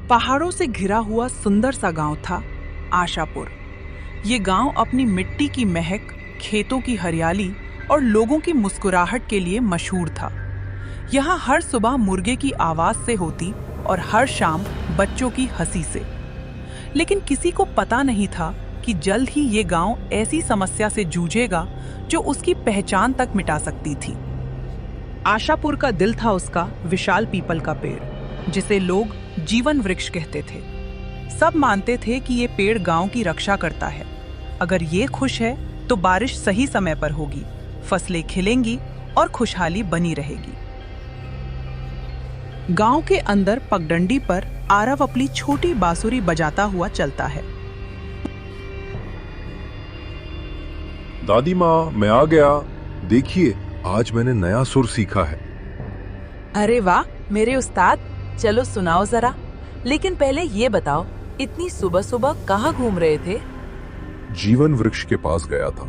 पहाड़ों से घिरा हुआ सुंदर सा गांव था आशापुर। ये गांव अपनी मिट्टी की महक, खेतों की हरियाली और लोगों की मुस्कुराहट के लिए मशहूर था। यहाँ हर सुबह मुर्गे की आवाज से होती और हर शाम बच्चों की हंसी से। लेकिन किसी को पता नहीं था कि जल्द ही ये गांव ऐसी समस्या से जूझेगा जो उसकी पहचान तक मिटा सकती थी। आशापुर का दिल था उसका विशाल पीपल का पेड़, जिसे लोग जीवन वृक्ष कहते थे। सब मानते थे कि ये पेड़ गांव की रक्षा करता है। अगर ये खुश है तो बारिश सही समय पर होगी, फसलें खिलेंगी और खुशहाली बनी रहेगी। गांव के अंदर पगडंडी पर आरव अपनी छोटी बांसुरी बजाता हुआ चलता है। दादी माँ, मैं आ गया। देखिए, आज मैंने नया सुर सीखा है। अरे वाह मेरे उस्ताद, चलो सुनाओ जरा। लेकिन पहले ये बताओ, इतनी सुबह सुबह कहाँ घूम रहे थे? जीवन वृक्ष के पास गया था।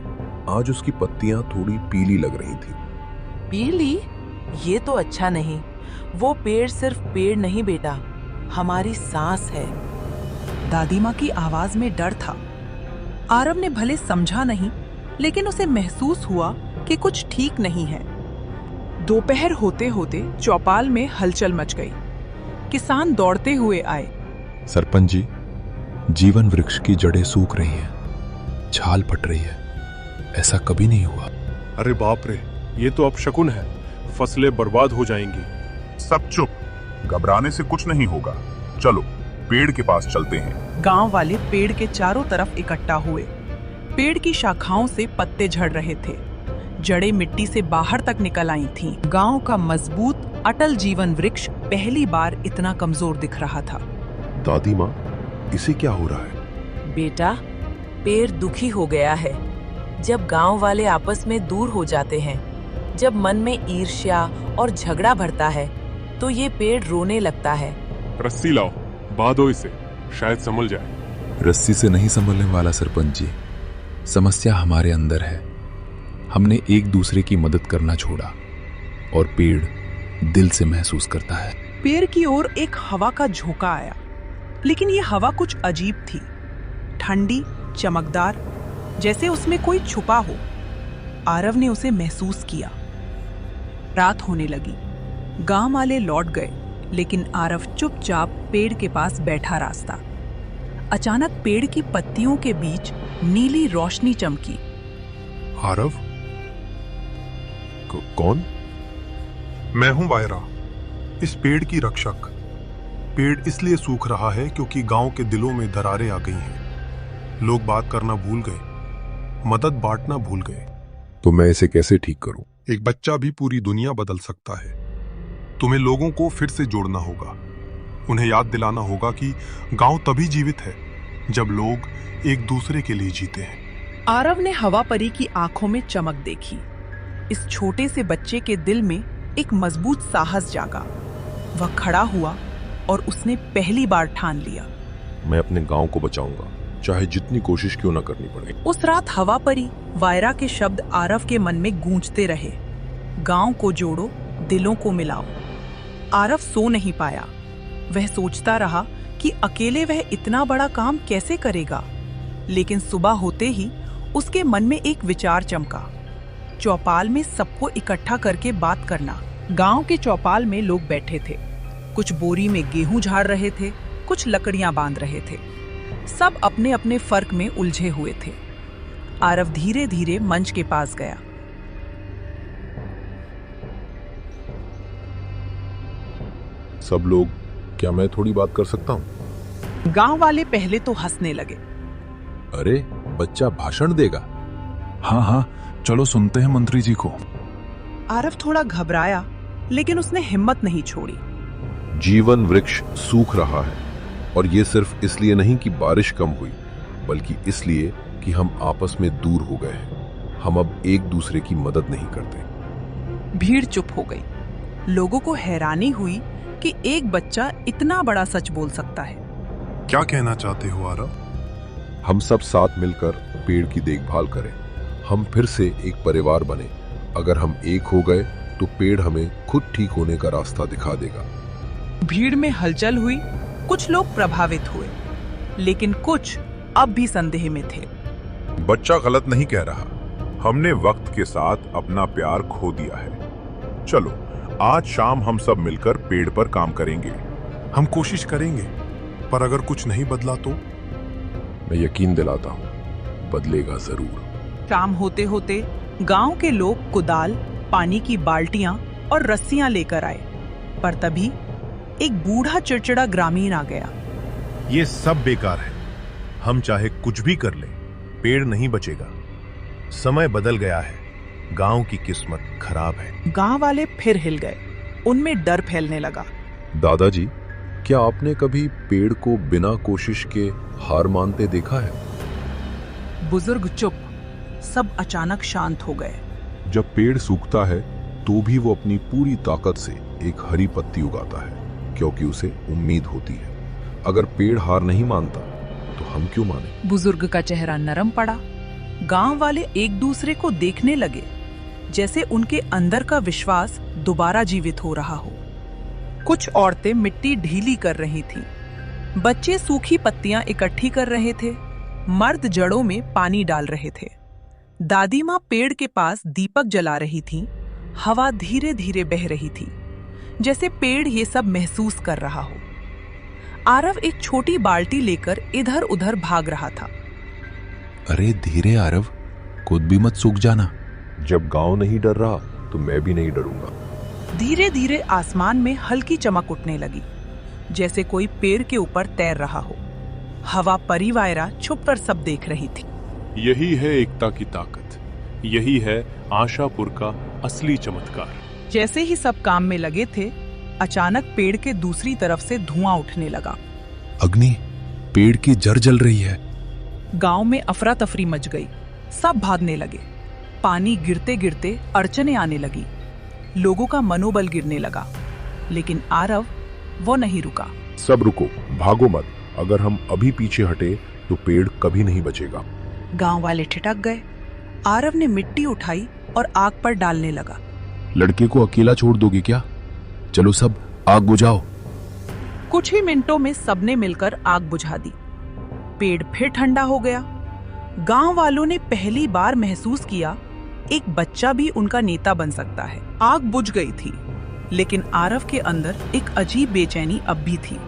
आज उसकी पत्तियां थोड़ी पीली लग रही थी। पीली? ये तो अच्छा नहीं। वो पेड़ सिर्फ पेड़ नहीं बेटा, हमारी सांस है। दादी माँ की आवाज में डर था। आरव ने भले समझा नहीं, लेकिन उसे महसूस हुआ कि कुछ ठीक नहीं है। दोपहर होते होते चौपाल में हलचल मच गई। किसान दौड़ते हुए आए। सरपंच जी, जीवन वृक्ष की जड़ें सूख रही हैं, छाल फट रही है। ऐसा कभी नहीं हुआ। अरे बाप रे, ये तो अपशकुन है। फसलें बर्बाद हो जाएंगी। सब चुप, घबराने से कुछ नहीं होगा। चलो पेड़ के पास चलते हैं। गांव वाले पेड़ के चारों तरफ इकट्ठा हुए। पेड़ की शाखाओं से पत्ते झड़ रहे थे, जड़ें मिट्टी से बाहर तक निकल आई थीं। गांव का मजबूत अटल जीवन वृक्ष पहली बार इतना कमजोर दिख रहा था। दादी माँ, इसे क्या हो रहा है? बेटा, पेड़ दुखी हो गया है। जब गांव वाले आपस में दूर हो जाते हैं, जब मन में ईर्ष्या और झगड़ा भरता है, तो ये पेड़ रोने लगता है। रस्सी लाओ, बांधो इसे, शायद संभल जाए। रस्सी से नहीं संभलने वाला सरपंच जी। समस्या हमारे अंदर है। हमने एक दूसरे की मदद करना छोड़ा और पेड़ दिल से महसूस करता है। पेड़ की ओर एक हवा का झोंका आया, लेकिन ये हवा कुछ अजीब थी। ठंडी, चमकदार, जैसे उसमें कोई छुपा हो। आरव ने उसे महसूस किया। रात होने लगी। गांव वाले लौट गए, लेकिन आरव चुपचाप पेड़ के पास बैठा रास्ता। अचानक पेड़ की पत्तियों के बीच नीली रोशनी चमकी। आरव? कौन? मैं हूं वायरा, इस पेड़ की रक्षक। पेड़ इसलिए सूख रहा है क्योंकि गांव के दिलों में दरारें आ गई हैं। लोग बात करना भूल गए, मदद बांटना भूल गए। तो मैं इसे कैसे ठीक करूं? एक बच्चा भी पूरी दुनिया बदल सकता है। तुम्हें लोगों को फिर से जोड़ना होगा। उन्हें याद दिलाना होगा कि गांव तभी जीवित है जब लोग एक दूसरे के लिए जीते हैं। आरव ने हवा परी की आंखों में चमक देखी। इस छोटे से बच्चे के दिल में एक मजबूत साहस जागा। वह खड़ा हुआ और उसने पहली बार ठान लिया, मैं अपने गांव को बचाऊंगा, चाहे जितनी कोशिश क्यों ना करनी पड़े। उस रात हवा परी वायरा के शब्द आरव के मन में गूंजते रहे। गांव को जोड़ो, दिलों को मिलाओ। आरव सो नहीं पाया। वह सोचता रहा कि अकेले वह इतना बड़ा काम कैसे करेगा। लेकिन सुबह होते ही उसके मन में एक विचार चमका। चौपाल में सबको इकट्ठा करके बात करना। गांव के चौपाल में लोग बैठे थे। कुछ बोरी में गेहूं झाड़ रहे थे, कुछ लकड़ियां बांध रहे थे। सब अपने अपने फर्क में उलझे हुए थे। आरव धीरे धीरे मंच के पास गया। सब लोग, क्या मैं थोड़ी बात कर सकता हूं? गांव वाले पहले तो हंसने लगे। अरे, बच्चा भाषण देगा? हाँ हाँ, चलो सुनते हैं मंत्री जी को। आरव थोड़ा घबराया, लेकिन उसने हिम्मत नहीं छोड़ी। जीवन वृक्ष सूख रहा है, और ये सिर्फ इसलिए नहीं कि बारिश कम हुई, बल्कि इसलिए कि हम आपस में दूर हो गए हैं। हम अब एक दूसरे की मदद नहीं करते। भीड़ चुप हो गई। लोगों को हैरानी हुई कि एक बच्चा इतना बड़ा सच बोल सकता है। क्या कहना चाहते हो आरव? हम सब साथ मिलकर पेड़ की देखभाल करें। हम फिर से एक परिवार बने। अगर हम एक हो गए तो पेड़ हमें खुद ठीक होने का रास्ता दिखा देगा। भीड़ में हलचल हुई। कुछ लोग प्रभावित हुए, लेकिन कुछ अब भी संदेह में थे। बच्चा गलत नहीं कह रहा। हमने वक्त के साथ अपना प्यार खो दिया है। चलो, आज शाम हम सब मिलकर पेड़ पर काम करेंगे। हम कोशिश करेंगे, पर अगर कुछ नहीं बदला तो? मैं यकीन दिलाता हूं, बदलेगा जरूर। शाम होते होते गांव के लोग कुदाल, पानी की बाल्टियां और रस्सियां लेकर आए, पर तभी एक बूढ़ा चिड़चिड़ा ग्रामीण आ गया। ये सब बेकार है। हम चाहे कुछ भी कर लें, पेड़ नहीं बचेगा। समय बदल गया है। गांव की किस्मत खराब है। गांव वाले फिर हिल गए। उनमें डर फैलने लगा। दादाजी, क्या आपने कभी पेड़ को बिना कोशिश के हार मानते देखा है? बुजुर्ग चुप। सब अचानक शांत हो गए। जब पेड़ सूखता है तो भी वो अपनी पूरी ताकत से एक हरी पत्ती उगाता है, क्योंकि उसे उम्मीद होती है। अगर पेड़ हार नहीं मानता तो हम क्यों माने? बुजुर्ग का चेहरा नरम पड़ा। गांव वाले एक दूसरे को देखने लगे, जैसे उनके अंदर का विश्वास दोबारा जीवित हो रहा हो। कुछ औरतें मिट्टी ढीली कर रही थीं। बच्चे सूखी पत्तियां इकट्ठी कर रहे थे। मर्द जड़ों में पानी डाल रहे थे। दादी माँ पेड़ के पास दीपक जला रही थीं। हवा धीरे धीरे बह रही थी, जैसे पेड़ ये सब महसूस कर रहा हो। आरव एक छोटी बाल्टी लेकर इधर उधर भाग रहा था। अरे धीरे आरव, खुद भी मत सूख जाना। जब गांव नहीं डर रहा तो मैं भी नहीं डरूंगा। धीरे धीरे आसमान में हल्की चमक उठने लगी, जैसे कोई पेड़ के ऊपर तैर रहा हो। हवा परिवायरा छुपकर सब देख रही थी। यही है एकता की ताकत। यही है आशापुर का असली चमत्कार। जैसे ही सब काम में लगे थे, अचानक पेड़ के दूसरी तरफ से धुआं उठने लगा। अग्नि, पेड़ की जड़ जल रही है। गांव में अफरा तफरी मच गई। सब भागने लगे। पानी गिरते गिरते अड़चने आने लगी। लोगों का मनोबल गिरने लगा, लेकिन आरव वो नहीं रुका। सब रुको, भागो मत। अगर हम अभी पीछे हटे तो पेड़ कभी नहीं बचेगा। गांव वाले ठिठक गए। आरव ने मिट्टी उठाई और आग पर डालने लगा। लड़के को अकेला छोड़ दोगे क्या? चलो सब आग बुझाओ। कुछ ही मिनटों में सबने मिलकर आग बुझा दी। पेड़ फिर ठंडा हो गया। गांव वालों ने पहली बार महसूस किया एक बच्चा भी उनका नेता बन सकता है। आग बुझ गई थी, लेकिन आरव के अंदर एक अजीब बेचैनी अब भी थी।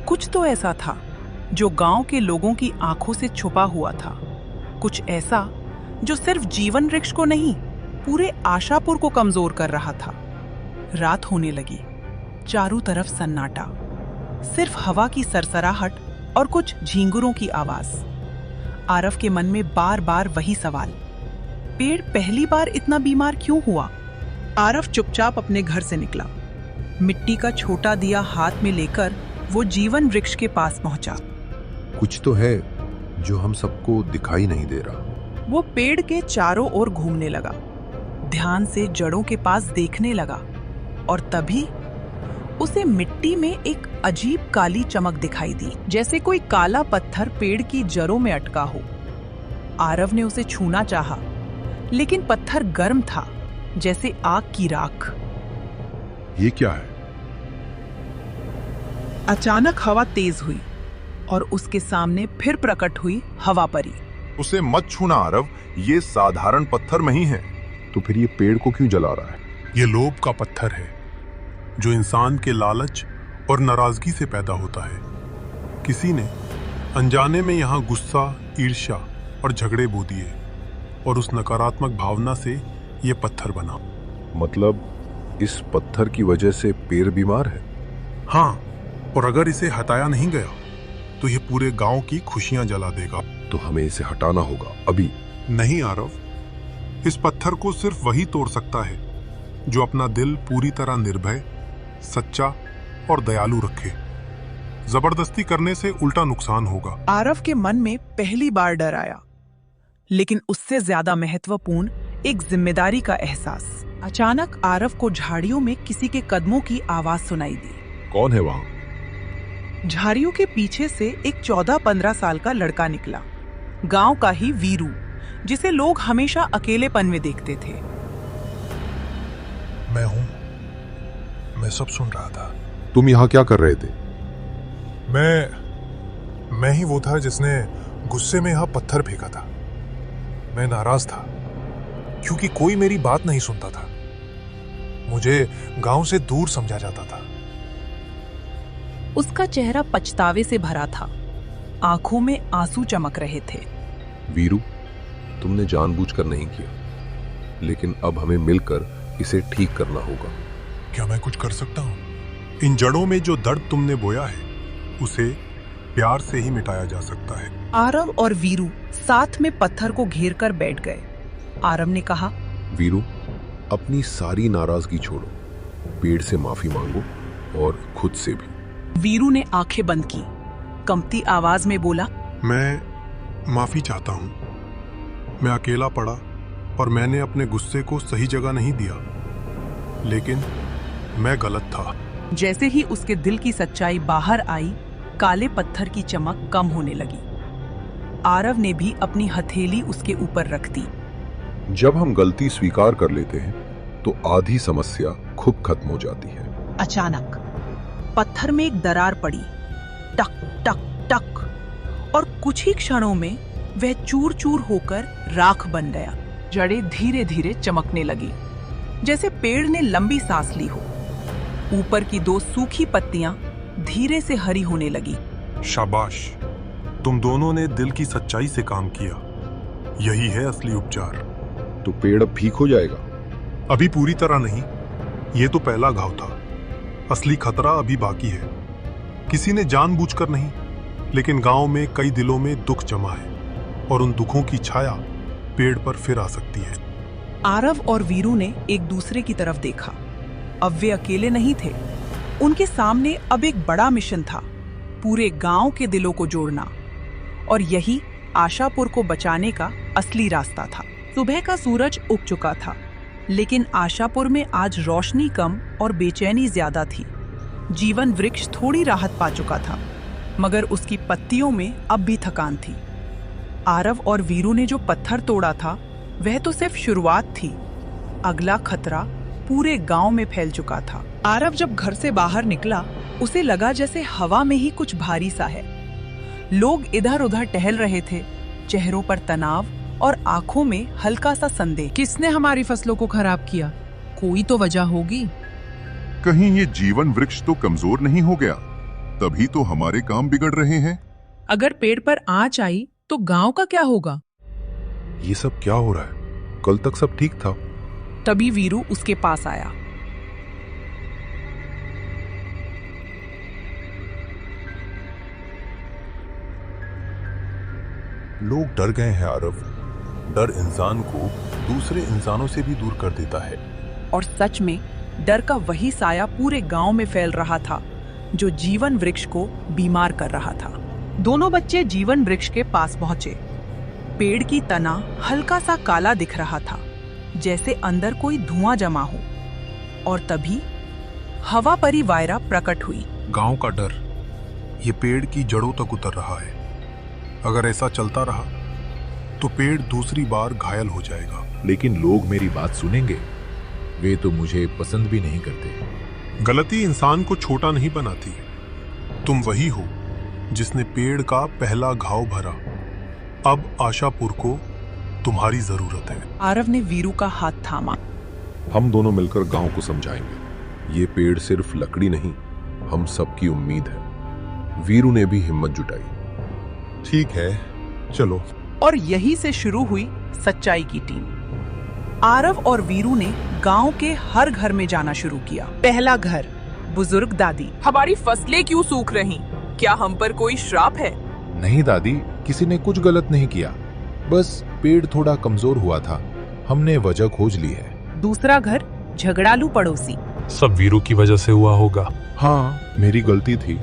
कुछ तो ऐसा था जो गांव के लोगों की आंखों से छुपा हुआ था। कुछ ऐसा जो सिर्फ जीवन वृक्ष को नहीं, पूरे आशापुर को कमजोर कर रहा था। रात होने लगी। चारों तरफ सन्नाटा, सिर्फ हवा की सरसराहट और कुछ झींगुरों की आवाज। आरव के मन में बार बार वही सवाल, पेड़ पहली बार इतना बीमार क्यों हुआ? आरव चुपचाप अपने घर से निकला। मिट्टी का छोटा दिया हाथ में लेकर वो जीवन वृक्ष के पास पहुंचा। कुछ तो है जो हम सबको दिखाई नहीं दे रहा। वो पेड़ के चारों ओर घूमने लगा, ध्यान से जड़ों के पास देखने लगा, और तभी उसे मिट्टी में एक अजीब काली चमक दिखाई दी, जैसे कोई काला पत्थर पेड़ की जड़ों में अटका हो। आरव ने उसे छूना चाहा, लेकिन पत्थर गर्म था, जैसे आग की राख। ये क्या है? अचानक हवा तेज हुई और उसके सामने फिर प्रकट हुई हवा परी। उसे मत छूना आरव, ये साधारण पत्थर नहीं है। तो फिर ये पेड़ को क्यों जला रहा है? ये लोभ का पत्थर है, जो इंसान के लालच और नाराजगी से पैदा होता है। किसी ने अनजाने में यहाँ गुस्सा, ईर्ष्या और झगड़े बो दिए, और उस नकारात्मक भावना से ये पत्थर बना। मतलब इस पत्थर की वजह से पेड़ बीमार है? हाँ, और अगर इसे हटाया नहीं गया तो ये पूरे गांव की खुशियां जला देगा। तो हमें इसे हटाना होगा अभी। नहीं आरव, इस पत्थर को सिर्फ वही तोड़ सकता है जो अपना दिल पूरी तरह निर्भय, सच्चा और दयालु रखे। जबरदस्ती करने से उल्टा नुकसान होगा। आरव के मन में पहली बार डर आया, लेकिन उससे ज्यादा महत्वपूर्ण एक जिम्मेदारी का एहसास। अचानक आरव को झाड़ियों में किसी के कदमों की आवाज सुनाई दी। कौन है वहां? झाड़ियों के पीछे से एक 14-15 साल का लड़का निकला। गांव का ही वीरू, जिसे लोग हमेशा अकेलेपन में देखते थे। मैं हूं, मैं सब सुन रहा था। तुम यहाँ क्या कर रहे थे? मैं ही वो था जिसने गुस्से में यहाँ पत्थर फेंका था। मैं नाराज था क्योंकि कोई मेरी बात नहीं सुनता था। मुझे गांव से दूर समझा जाता था। उसका चेहरा पछतावे से भरा था, आंखों में आंसू चमक रहे थे। वीरू, तुमने जानबूझकर नहीं किया, लेकिन अब हमें मिलकर इसे ठीक करना होगा। क्या मैं कुछ कर सकता हूँ? इन जड़ों में जो दर्द तुमने बोया है उसे प्यार से ही मिटाया जा सकता है। आरव और वीरू साथ में पत्थर को घेर कर बैठ गए। आरव ने कहा, वीरू, अपनी सारी नाराजगी छोड़ो, पेड़ से माफी मांगो और खुद से भी। वीरू ने आंखें बंद की, कंपती आवाज में बोला, मैं माफी चाहता हूँ। मैं अकेला पड़ा और मैंने अपने गुस्से को सही जगह नहीं दिया, लेकिन मैं गलत था। जैसे ही उसके दिल की सच्चाई बाहर आई, काले पत्थर की चमक कम होने लगी। आरव ने भी अपनी हथेली उसके ऊपर रख दी। जब हम गलती स्वीकार कर लेते हैं तो आधी समस्या खुद खत्म हो जाती है। अचानक पत्थर में एक दरार पड़ी, टक टक टक, और कुछ ही क्षणों में वह चूर चूर होकर राख बन गया। जड़ें धीरे धीरे चमकने लगी, जैसे पेड़ ने लंबी सांस ली हो। ऊपर की 2 सूखी पत्तियां धीरे से हरी होने लगी। शाबाश, तुम दोनों ने दिल की सच्चाई से काम किया। यही है असली उपचार। तो पेड़ अब ठीक हो जाएगा? अभी पूरी तरह नहीं, ये तो पहला घाव था। असली खतरा अभी बाकी है। किसी ने जानबूझकर नहीं, लेकिन गांव में कई दिलों में दुख जमा है और उन दुखों की छाया पेड़ पर फिर आ सकती है। आरव और वीरू ने एक दूसरे की तरफ देखा। अब वे अकेले नहीं थे। उनके सामने अब एक बड़ा मिशन था, पूरे गांव के दिलों को जोड़ना। और यही आशापुर को बचाने का असली रास्ता था। सुबह का सूरज उग चुका था, लेकिन आशापुर में आज रोशनी कम और बेचैनी ज्यादा थी। जीवन वृक्ष थोड़ी राहत पा चुका था, मगर उसकी पत्तियों में अब भी थकान थी। आरव और वीरू ने जो पत्थर तोड़ा था, वह तो सिर्फ शुरुआत थी। अगला खतरा पूरे गांव में फैल चुका था। आरव जब घर से बाहर निकला, उसे लगा जैसे हवा में ही कुछ भारी सा है। लोग इधर उधर टहल रहे थे, चेहरों पर तनाव और आंखों में हल्का सा संदेह। किसने हमारी फसलों को खराब किया? कोई तो वजह होगी। कहीं ये जीवन वृक्ष तो कमजोर नहीं हो गया? तभी तो हमारे काम बिगड़ रहे हैं। अगर पेड़ पर आंच आई तो गांव का क्या होगा? ये सब क्या हो रहा है? कल तक सब ठीक था। तभी वीरू उसके पास आया। लोग डर गए हैं आरव। डर इंसान को दूसरे इंसानों से भी दूर कर देता है। और सच में डर का वही साया पूरे गांव में फैल रहा था, जो जीवन वृक्ष को बीमार कर रहा था। दोनों बच्चे जीवन वृक्ष के पास पहुंचे। पेड़ की तना हल्का सा काला दिख रहा था, जैसे अंदर कोई धुआं जमा हो। और तभी हवा परी वायरा प्रकट हुई। गांव का डर ये पेड़ की जड़ों तक उतर रहा है। अगर ऐसा चलता रहा तो पेड़ दूसरी बार घायल हो जाएगा। लेकिन लोग मेरी बात सुनेंगे? वे तो मुझे पसंद भी नहीं करते। गलती इंसान को छोटा नहीं बनाती। तुम वही हो जिसने पेड़ का पहला घाव भरा। अब आशापुर को तुम्हारी जरूरत है। आरव ने वीरू का हाथ थामा। हम दोनों मिलकर गांव को समझाएंगे। ये पेड़ सिर्फ लकड़ी नहीं, हम सबकी उम्मीद है। वीरू ने भी हिम्मत जुटाई। ठीक है, चलो। और यही से शुरू हुई सच्चाई की टीम। आरव और वीरू ने गांव के हर घर में जाना शुरू किया। पहला घर, बुजुर्ग दादी। हमारी फसलें क्यों सूख रही? क्या हम पर कोई श्राप है? नहीं दादी, किसी ने कुछ गलत नहीं किया, बस पेड़ थोड़ा कमजोर हुआ था। हमने वजह खोज ली है। दूसरा घर, झगड़ालू पड़ोसी। सब वीरू की वजह से हुआ होगा। हाँ, मेरी गलती थी,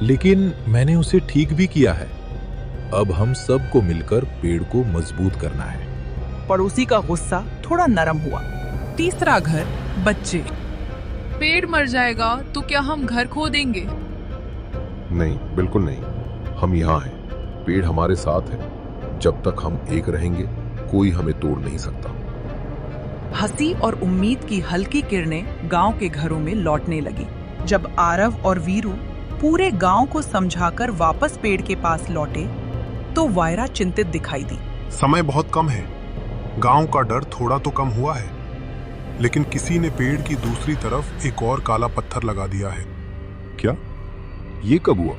लेकिन मैंने उसे ठीक भी किया है। अब हम सबको मिलकर पेड़ को मजबूत करना है। पड़ोसी का गुस्सा थोड़ा नरम हुआ। तीसरा घर, बच्चे। पेड़ मर जाएगा तो क्या हम घर खो देंगे? नहीं, बिल्कुल नहीं। हम यहाँ हैं, पेड़ हमारे साथ है। जब तक हम एक रहेंगे, कोई हमें तोड़ नहीं सकता। हंसी और उम्मीद की हल्की किरणें गांव के घरों में लौटने लगी। जब आरव और वीरू पूरे गांव को समझाकर वापस पेड़ के पास लौटे तो वायरा चिंतित दिखाई दी। समय बहुत कम है, गांव का डर थोड़ा तो कम हुआ है, लेकिन किसी ने पेड़ की दूसरी तरफ एक और काला पत्थर लगा दिया है। क्या? ये कब हुआ?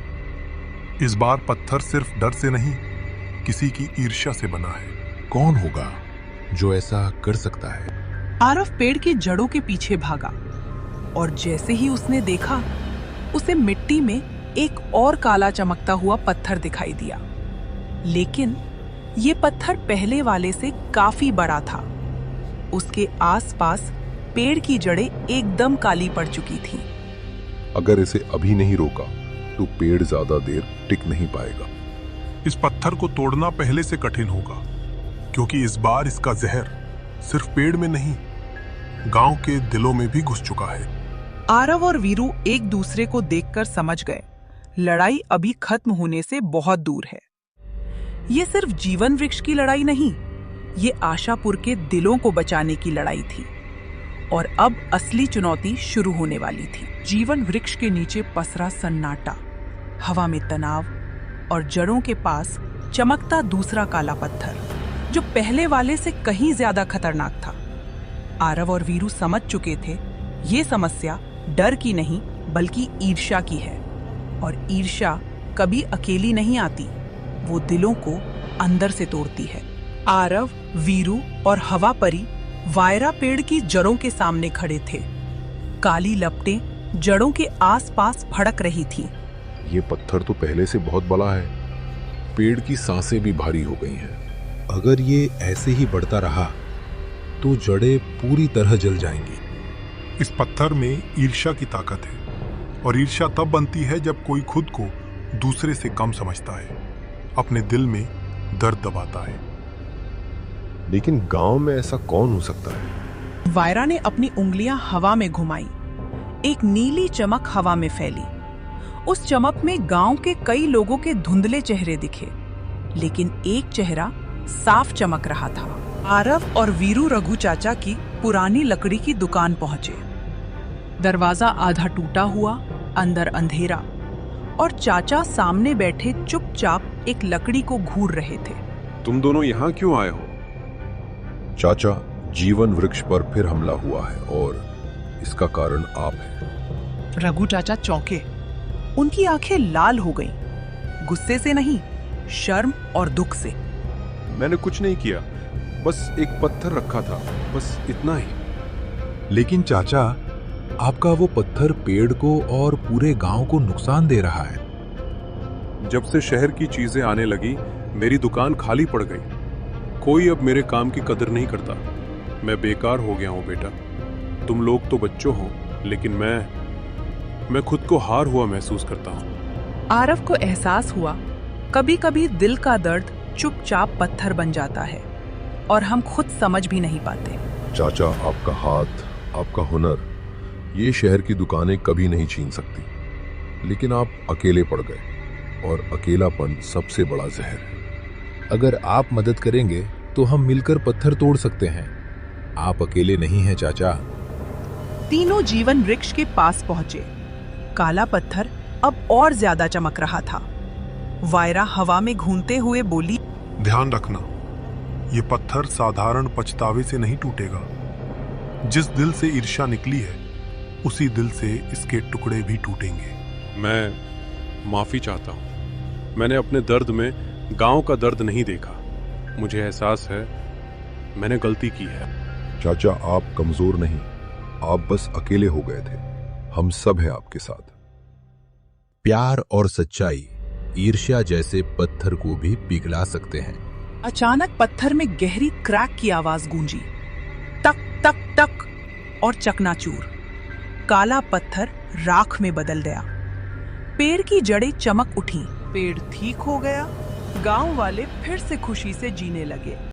इस बार पत्थर सिर्फ डर से नहीं, किसी की ईर्ष्या से बना है। कौन होगा जो ऐसा कर सकता है? आरव पेड़ की जड़ों के पीछे भागा और जैसे ही उसने देखा, उसे मिट्टी में एक और काला चमकता हुआ पत्थर दिखाई दिया। लेकिन ये पत्थर पहले वाले से काफी बड़ा था। उसके आसपास पेड़ की जड़ें एकदम काली पड़ चुकी थीं। अगर इसे अभी नहीं रोका तो पेड़ ज्यादा देर टिक नहीं पाएगा। इस पत्थर को तोड़ना पहले से कठिन होगा, क्योंकि इस बार इसका जहर सिर्फ पेड़ में नहीं, गांव के दिलों में भी घुस चुका है। आरव और वीरू एक दूसरे को देखकर समझ गए, लड़ाई अभी खत्म होने से बहुत दूर है। ये सिर्फ जीवन वृक्ष की लड़ाई नहीं, ये आशापुर के दिलों को बचाने की लड़ाई थी। और अब असली चुनौती शुरू होने वाली थी। जीवन वृक्ष के नीचे पसरा सन्नाटा, हवा में तनाव और जड़ों के पास चमकता दूसरा काला पत्थर, जो पहले वाले से कहीं ज्यादा खतरनाक था। आरव और वीरू समझ चुके थे, ये समस्या डर की नहीं बल्कि ईर्ष्या की है। और ईर्ष्या कभी अकेली नहीं आती, वो दिलों को अंदर से तोड़ती है। आरव, वीरू और हवा परी वायरा पेड़ की जड़ों के सामने खड़े थे। काली लपटें जड़ों के आसपास फड़क रही थीं। ये पत्थर तो पहले से बहुत बड़ा है। पेड़ की सांसें भी भारी हो गई हैं। अगर ये ऐसे ही बढ़ता रहा तो जड़ें पूरी तरह जल जाएंगी। इस पत्थर में ईर्ष्या की ताकत है, और ईर्ष्या तब बनती है जब कोई खुद को दूसरे से कम समझता है, अपने दिल में दर्द दबाता है। लेकिन गांव में ऐसा कौन हो सकता है? वायरा ने अपनी उंगलियां हवा में घुमाई। एक नीली चमक हवा में फैली। उस चमक में गांव के कई लोगों के धुंधले चेहरे दिखे, लेकिन एक चेहरा साफ चमक रहा था। आरव और वीरू रघु चाचा की पुरानी लकड़ी की दुकान पहुंचे। दरवाजा आधा टूटा हुआ, अंदर अंधेरा, और चाचा सामने बैठे चुपचाप एक लकड़ी को घूर रहे थे। तुम दोनों यहाँ क्यों आए हो? चाचा, जीवन वृक्ष पर फिर हमला हुआ है और इसका कारण आप हैं। रघु चाचा चौंके। उनकी आंखें लाल हो गईं, गुस्से से नहीं, शर्म और दुख से। मैंने कुछ नहीं किया, बस एक पत्थर रखा था, बस इतना ही। लेकिन चाचा, आपका वो पत्थर पेड़ को और पूरे गांव को नुकसान दे रहा है। जब से शहर की चीजें आने लगी, मेरी दुकान खाली पड़ गई। कोई अब मेरे काम की कदर नहीं करता। मैं बेकार हो गया हूं बेटा। तुम लोग तो बच्चों हो, लेकिन मैं खुद को हार हुआ महसूस करता हूं। आरव को एहसास हुआ, कभी कभी दिल का दर्द चुपचाप पत्थर बन जाता है और हम खुद समझ भी नहीं पाते। चाचा, आपका हाथ, आपका हुनर, ये शहर की दुकानें कभी नहीं छीन सकती। लेकिन आप अकेले पड़ गए, और अकेलापन सबसे बड़ा जहर है। अगर आप मदद करेंगे तो हम मिलकर पत्थर तोड़ सकते हैं। आप अकेले नहीं हैं चाचा। तीनों जीवन वृक्ष के पास पहुंचे। काला पत्थर अब और ज्यादा चमक रहा था। वायरा हवा में घूमते हुए बोली, ध्यान रखना, ये पत्थर साधारण पछतावे से नहीं टूटेगा। जिस दिल से ईर्ष्या निकली है, उसी दिल से इसके टुकड़े भी टूटेंगे। मैं माफी चाहता हूं। मैंने अपने दर्द में गांव का दर्द नहीं देखा। मुझे एहसास है मैंने गलती की है। चाचा, आप कमजोर नहीं, आप बस अकेले हो गए थे। हम सब हैं आपके साथ। प्यार और सच्चाई ईर्ष्या जैसे पत्थर को भी पिघला सकते हैं। अचानक पत्थर में गहरी क्रैक की आवाज गूंजी। तक तक तक, और चकनाचूर। काला पत्थर राख में बदल गया। पेड़ की जड़ें चमक उठी। पेड़ ठीक हो गया। गांव वाले फिर से खुशी से जीने लगे।